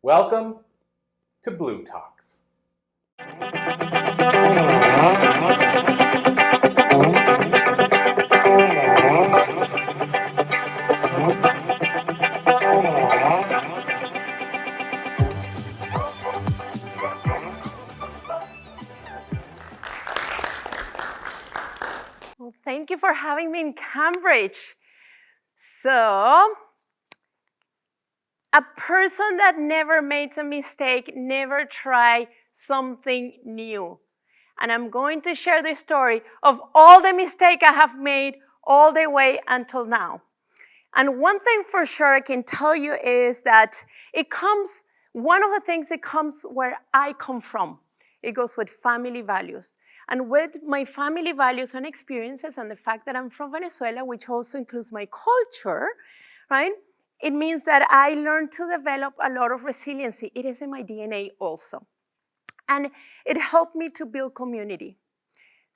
Welcome to Blue Talks. Well, thank you for having me in Cambridge. So, a person that never made a mistake, never tried something new. And I'm going to share the story of all the mistakes I have made all the way until now. And one thing for sure I can tell you is that one of the things that comes where I come from. It goes with family values. And with my family values and experiences and the fact that I'm from Venezuela, which also includes my culture, right? It means that I learned to develop a lot of resiliency. It is in my DNA also. And it helped me to build community.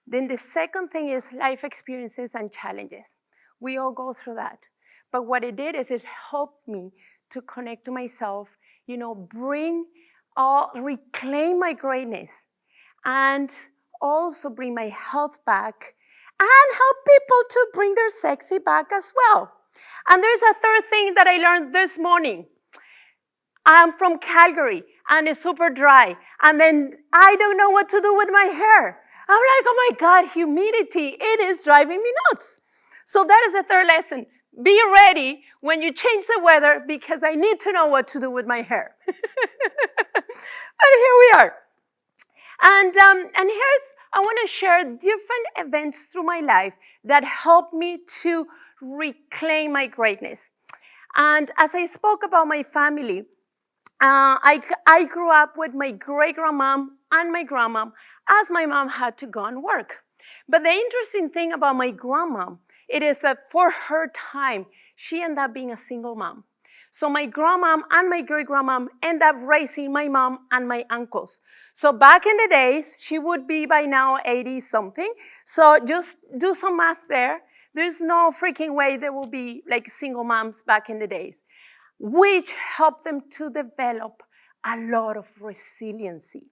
Then the second thing is life experiences and challenges. We all go through that. But what it did is it helped me to connect to myself, reclaim my greatness, and also bring my health back and help people to bring their sexy back as well. And there's a third thing that I learned this morning. I'm from Calgary and it's super dry. And then I don't know what to do with my hair. I'm like, oh my God, humidity, it is driving me nuts. So that is the third lesson. Be ready when you change the weather because I need to know what to do with my hair. But here we are. And I want to share different events through my life that helped me to reclaim my greatness. And as I spoke about my family, I grew up with my great-grandmom and my grandmom as my mom had to go and work. But the interesting thing about my grandmom, it is that for her time, she ended up being a single mom. So my grandmom and my great-grandmom ended up raising my mom and my uncles. So back in the days, she would be by now 80-something. So just do some math there. There's no freaking way there will be like single moms back in the days, which helped them to develop a lot of resiliency.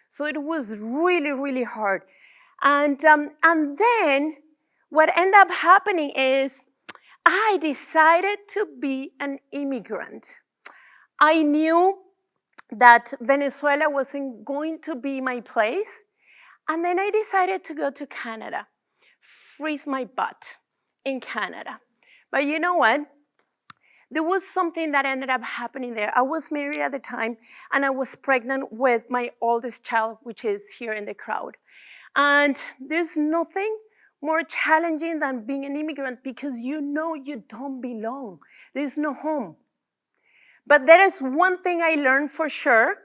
So it was really, really hard. And then what ended up happening is I decided to be an immigrant. I knew that Venezuela wasn't going to be my place. And then I decided to go to Canada, freeze my butt in Canada. But you know what? There was something that ended up happening there. I was married at the time, and I was pregnant with my oldest child, which is here in the crowd. And there's nothing more challenging than being an immigrant because you know you don't belong. There's no home. But there is one thing I learned for sure,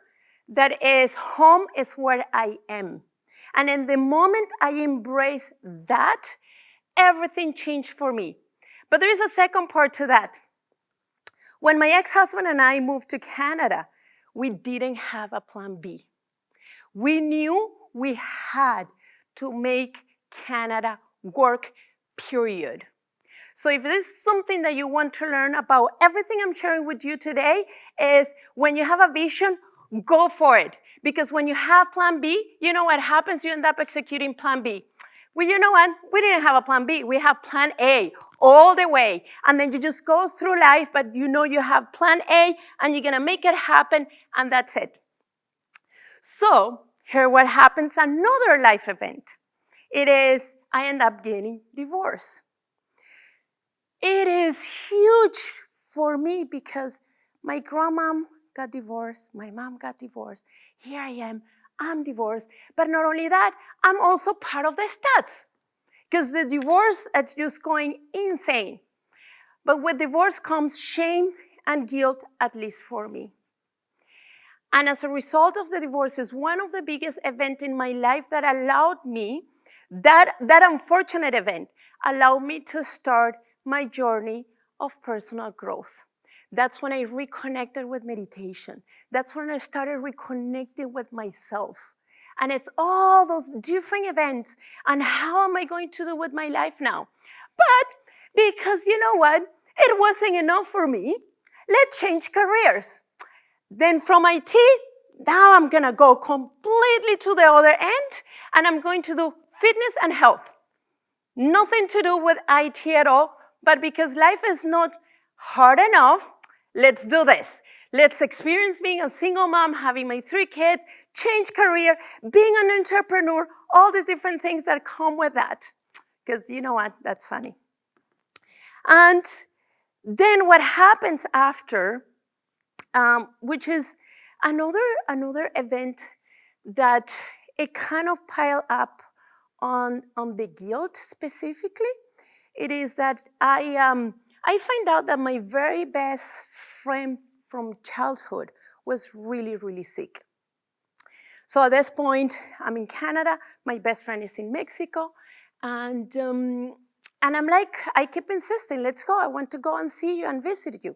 that is home is where I am. And in the moment I embraced that, everything changed for me. But there is a second part to that. When my ex-husband and I moved to Canada, we didn't have a plan B. We knew we had to make Canada work, period. So if this is something that you want to learn about, everything I'm sharing with you today is when you have a vision, go for it. Because when you have plan B, you know what happens? You end up executing plan B. Well, you know what? We didn't have a plan B. We have plan A all the way. And then you just go through life, but you know you have plan A and you're going to make it happen, and that's it. So here what happens, another life event. It is, I end up getting divorced. It is huge for me because my grandmom got divorced, my mom got divorced. Here I am. I'm divorced, but not only that, I'm also part of the stats because the divorce, it's just going insane. But with divorce comes shame and guilt, at least for me. And as a result of the divorce is one of the biggest events in my life that allowed me, that unfortunate event allowed me to start my journey of personal growth. That's when I reconnected with meditation. That's when I started reconnecting with myself. And it's all those different events and how am I going to do with my life now? But because you know what? It wasn't enough for me. Let's change careers. Then from IT, now I'm gonna go completely to the other end, and I'm going to do fitness and health. Nothing to do with IT at all, but because life is not hard enough, let's do this. Let's experience being a single mom, having my 3 kids, change career, being an entrepreneur, all these different things that come with that. Because you know what, that's funny. And then what happens after, which is another event that it kind of piled up on the guilt specifically, it is that I find out that my very best friend from childhood was really, really sick. So at this point, I'm in Canada, my best friend is in Mexico, and I'm like, I keep insisting, let's go, I want to go and see you and visit you.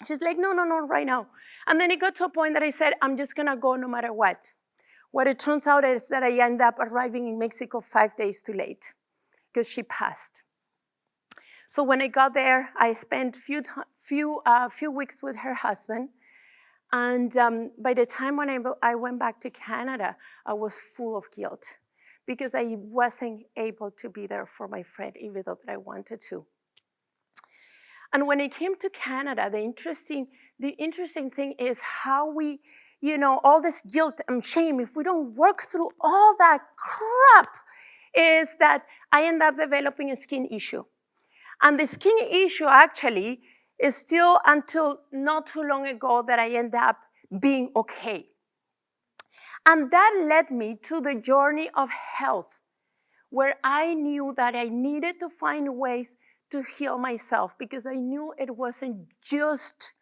She's like, no, right now. And then it got to a point that I said, I'm just gonna go no matter what. What it turns out is that I end up arriving in Mexico 5 days too late because she passed. So when I got there, I spent few weeks with her husband. And by the time when I went back to Canada, I was full of guilt because I wasn't able to be there for my friend, even though that I wanted to. And when it came to Canada, the interesting thing is how we, all this guilt and shame, if we don't work through all that crap, is that I end up developing a skin issue. And the skin issue actually is still until not too long ago that I end up being okay. And that led me to the journey of health, where I knew that I needed to find ways to heal myself because I knew it wasn't just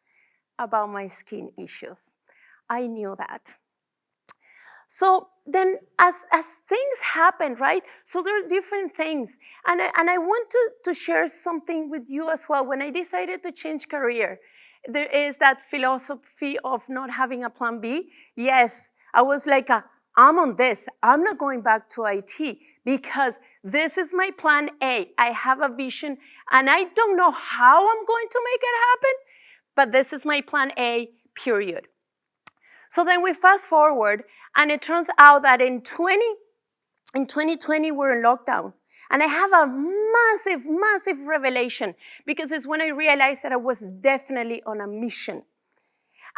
about my skin issues. I knew that. So then as things happen, right? So there are different things. And I want to share something with you as well. When I decided to change career, there is that philosophy of not having a plan B. Yes, I was like, I'm on this. I'm not going back to IT because this is my plan A. I have a vision and I don't know how I'm going to make it happen, but this is my plan A, period. So then we fast forward and it turns out that in 2020, we're in lockdown. And I have a massive revelation because it's when I realized that I was definitely on a mission.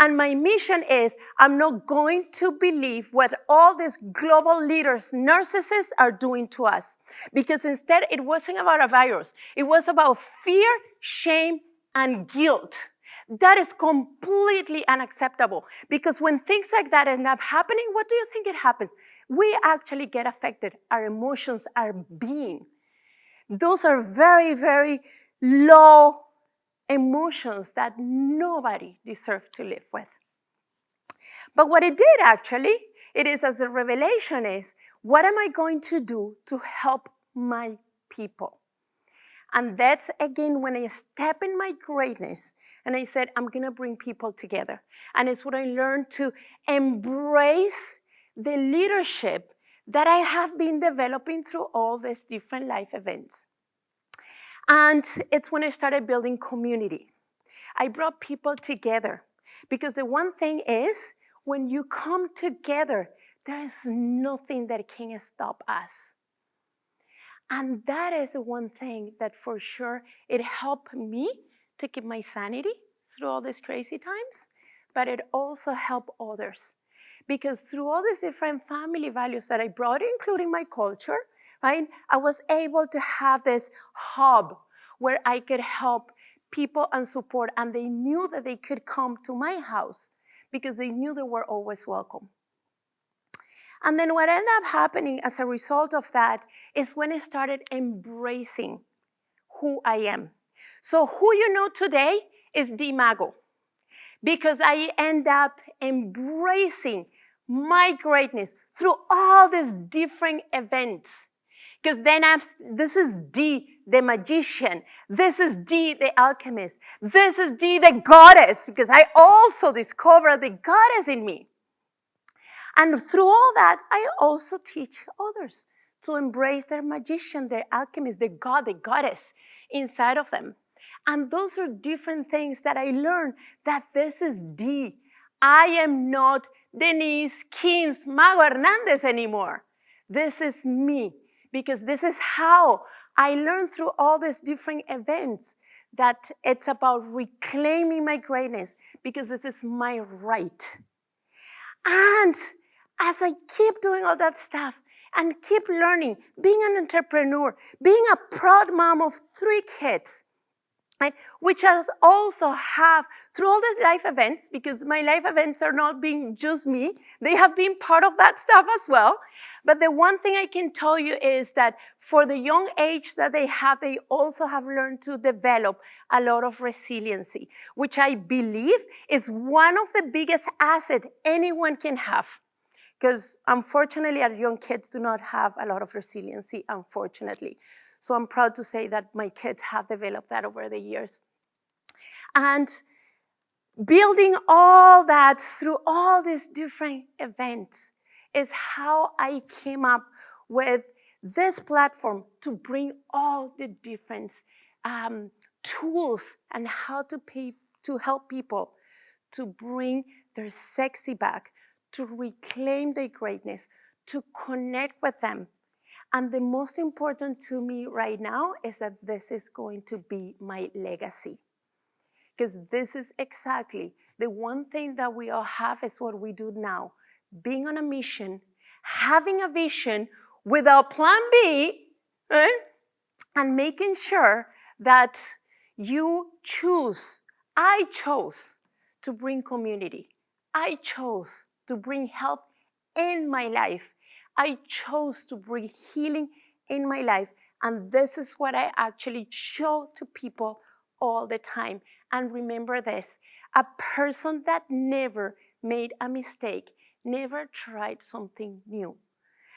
And my mission is, I'm not going to believe what all these global leaders, narcissists are doing to us. Because instead, it wasn't about a virus. It was about fear, shame, and guilt. That is completely unacceptable. Because when things like that end up happening, what do you think it happens? We actually get affected. Our emotions, our being. Those are very, very low emotions that nobody deserves to live with. But what it did actually, it is as a revelation is, what am I going to do to help my people? And that's again when I step in my greatness and I said, I'm gonna bring people together. And it's what I learned to embrace the leadership that I have been developing through all these different life events. And it's when I started building community. I brought people together because the one thing is, when you come together, there is nothing that can stop us. And that is the one thing that for sure, it helped me to keep my sanity through all these crazy times, but it also helped others. Because through all these different family values that I brought, including my culture, right, I was able to have this hub where I could help people and support, and they knew that they could come to my house because they knew they were always welcome. And then what ended up happening as a result of that is when I started embracing who I am. So who you know today is Dee Mago, because I end up embracing my greatness through all these different events. Because then this is Dee, the magician. This is Dee, the alchemist. This is Dee, the goddess, because I also discovered the goddess in me. And through all that, I also teach others to embrace their magician, their alchemist, their god, the goddess inside of them. And those are different things that I learned, that this is Dee. I am not Denise Kings Mago Hernandez anymore. This is me, because this is how I learned through all these different events that it's about reclaiming my greatness, because this is my right. And as I keep doing all that stuff and keep learning, being an entrepreneur, being a proud mom of 3 kids, right, which I also have through all the life events, because my life events are not being just me, they have been part of that stuff as well. But the one thing I can tell you is that for the young age that they also have learned to develop a lot of resiliency, which I believe is one of the biggest assets anyone can have. Because unfortunately, our young kids do not have a lot of resiliency, unfortunately. So I'm proud to say that my kids have developed that over the years. And building all that through all these different events is how I came up with this platform to bring all the different tools and how to help people to bring their sexy back, to reclaim their greatness, to connect with them. And the most important to me right now is that this is going to be my legacy. Because this is exactly the one thing that we all have is what we do now. Being on a mission, having a vision without plan B, right? And making sure that I chose to bring community. I chose to bring health in my life. I chose to bring healing in my life. And this is what I actually show to people all the time. And remember this, a person that never made a mistake, never tried something new.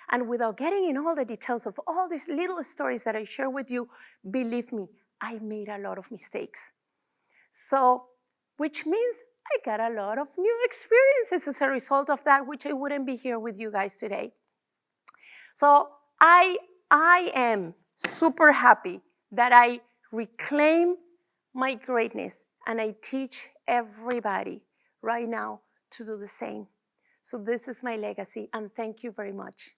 And without getting in all the details of all these little stories that I share with you, believe me, I made a lot of mistakes. So, which means I got a lot of new experiences as a result of that, which I wouldn't be here with you guys today. So I am super happy that I reclaim my greatness, and I teach everybody right now to do the same. So this is my legacy, and thank you very much.